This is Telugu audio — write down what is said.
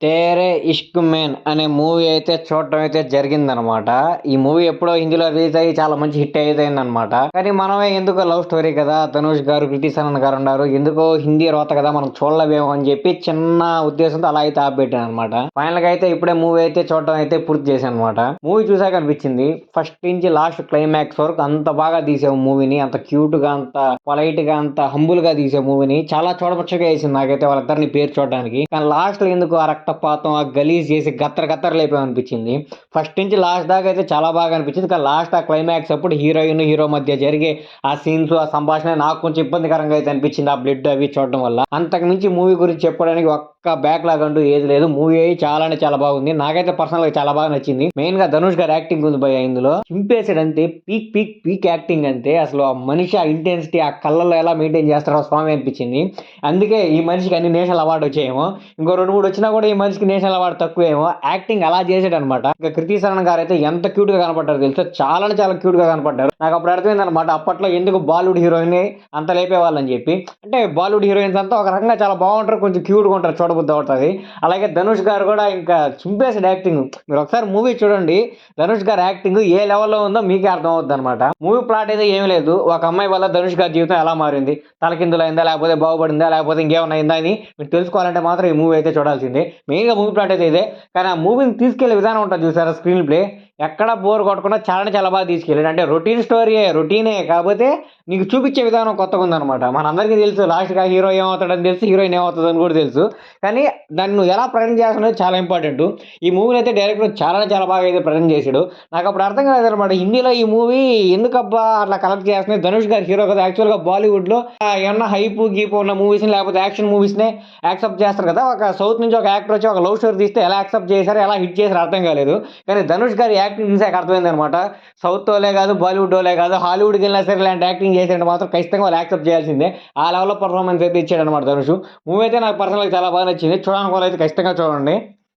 'తేరే ఇష్క్ మేన్' అనే మూవీ అయితే చూడటం అయితే జరిగిందనమాట. ఈ మూవీ ఎప్పుడో హిందీలో రిలీజ్ అయ్యి చాలా మంచి హిట్ అయిపోయిందనమాట. కానీ మనమే ఎందుకో లవ్ స్టోరీ కదా! ధనుష్ గారు, కృతి సనన్ గారున్నారు. ఎందుకో హిందీ రోత కదా! మనం చూడలేమేమో అని చెప్పి చిన్న ఉద్దేశంతో అలా అయితే ఆపేట్టాననమాట. ఫైనల్‌గా అయితే ఇప్పుడే మూవీ అయితే చూడటం అయితే పూర్తి చేశాననమాట. మూవీ చూసాక అనిపించింది ఫస్ట్ నుంచి లాస్ట్ క్లైమాక్స్ వరకు అంత బాగా తీసావు మూవీని. అంత క్యూట్‌గా, అంత పొలైట్‌గా, అంత హంబుల్‌గా తీసావు మూవీని. చాలా చూడముచ్చటగా ఏసింది నాకైతే వాళ్ళిద్దరిని పేరు చూడడానికి. కానీ లాస్ట్‌లో ఎందుకో ఆ రక్తపాతం, ఆ గలీజ్ చేసి గత్తర గత్తర లేపామనిపించింది. ఫస్ట్ నుంచి లాస్ట్ దాకా అయితే చాలా బాగా అనిపించింది. కానీ లాస్ట్ ఆ క్లైమాక్స్ అప్పుడు హీరోయిన్, హీరో మధ్య జరిగే ఆ సీన్స్, ఆ సంభాషణ నాకు కొంచెం ఇబ్బందికరంగా అయితే అనిపించింది. ఆ బ్లడ్ అవి చూడడం వల్ల. అంతకు మించి మూవీ గురించి చెప్పడానికి ఒక్క బ్యాక్‌లాగ్ అంటూ ఏది లేదు. మూవీ చాలా అంటే చాలా బాగుంది. నాకైతే పర్సనల్‌గా చాలా బాగా నచ్చింది. మెయిన్‌గా ధనుష్ గారి యాక్టింగ్ ఉంది భయ్యా ఇందులో. చింపేసాడంతే పీక్ పీక్ పీక్ యాక్టింగ్ అంతే. అసలు ఆ మనిషి ఆ ఇంటెన్సిటీ ఆ కళ్ళల్లో ఎలా మెయింటైన్ చేస్తారో స్వామి అనిపించింది. అందుకే ఈ మనిషికి అన్ని నేషనల్ అవార్డ్ వచ్చాయేమో. ఇంకో 2, 3 వచ్చినా కూడా ఈ మనిషికి నేషనల్ అవార్డ్ తక్కువేమో. యాక్టింగ్ అలా చేసాడనమాట. ఇక కృతి సనన్ గారైతే ఎంత క్యూట్‌గా కనపడ్డారో తెలుసా? చాలా అంటే చాలా క్యూట్‌గా కనపడ్డారు. నాకప్పుడు అర్థమైందనమాట. అప్పట్లో ఎందుకు బాలీవుడ్ హీరోయిన్‌ని అంత లేపేవాళ్ళని చెప్పి. అంటే బాలీవుడ్ హీరోయిన్స్ అంతా ఒక రకంగా చాలా బాగుంటారు. కొంచెం క్యూట్‌గా ఉంటారు. చూడబుద్ధి అవుతది. అలాగే ధనుష్ గారు కూడా ఇంకా చింపేసాడు యాక్టింగ్. మీరు ఒకసారి మూవీ చూడండి. ధనుష్ గారి యాక్టింగ్ ఏ లెవెల్‌లో ఉందో మీకే అర్థమవుద్దనమాట. మూవీ ప్లాట్ అయితే ఏమి లేదు. ఒక అమ్మాయి వల్ల ధనుష్ గారి జీవితం ఎలా మారింది? తలకిందులైందా? లేకపోతే బాగుపడిందా? లేకపోతే ఇంకేమన్నా అయిందా? అని మీరు తెలుసుకోవాలంటే మాత్రం ఈ మూవీ అయితే చూడాల్సిందే. మెయిన్‌గా మూవీ ప్లాట్ అయితే ఇదే. కానీ ఆ మూవీని తీసుకెళ్ళే విధానం ఉంటది చూసారా స్క్రీన్ ప్లే ఎక్కడా బోర్ కొట్టకుండా చాలా అంటే చాలా బాగా తీసుకెళ్ళాడు. అంటే రొటీన్ స్టోరీయే రొటీనే కాకపోతే నీకు చూపించే విధానం కొత్తగుందనమాట. మనందరికీ తెలుసు లాస్ట్‌కి ఆ హీరో ఏమవుతాడని తెలుసు. హీరోయిన్ ఏమవుతదని కూడా తెలుసు. కానీ దాన్ని నువ్వు ఎలా ప్రజెంట్ చేస్తున్నావు చాలా ఇంపార్టెంటు. ఈ మూవీని అయితే డైరెక్టర్ చాలా అంటే చాలా బాగా అయితే ప్రజెంట్ చేసాడు. నాకప్పుడు అర్థం కాలేదనమాట. హిందీలో ఈ మూవీ ఎందుకబ్బా అట్లా కలెక్ట్ చేస్తున్నాయి. ధనుష్ గారు హీరో కదా! యాక్చువల్‌గా బాలీవుడ్‌లో ఏమన్నా హైపు, గీపు ఉన్న మూవీస్‌ని లేకపోతే యాక్షన్ మూవీస్‌నే యాక్సెప్ట్ చేస్తారు కదా! ఒక సౌత్ నుంచి ఒక యాక్టర్ వచ్చి ఒక లవ్ స్టోరీ తీస్తే ఎలా యాక్సెప్ట్ చేశారో, ఎలా హిట్ చేశారో అర్థం కాలేదు. కానీ ధనుష్ గారి యాక్టింగ్ చూసాక అర్థమైందనమాట. సౌతోళ్ళే కాదు, బాలీవుడోళ్ళే కాదు, హాలీవుడ్‌కెళ్ళినా సరే ఇలాంటి యాక్టింగ్ చేసాడంటే మాత్రం ఖచ్చితంగా వాళ్ళు యాక్సెప్ట్ చేయాల్సిందే. ఆ లెవెల్‌లో పెర్ఫార్మన్స్ అయితే ఇచ్చాడనమాట ధనుష్. మూవీ అయితే నాకు పర్సనల్‌గా చాలా బాగా నచ్చింది. చూడాలనుకున్నోళ్ళైతే ఖచ్చితంగా చూడండి.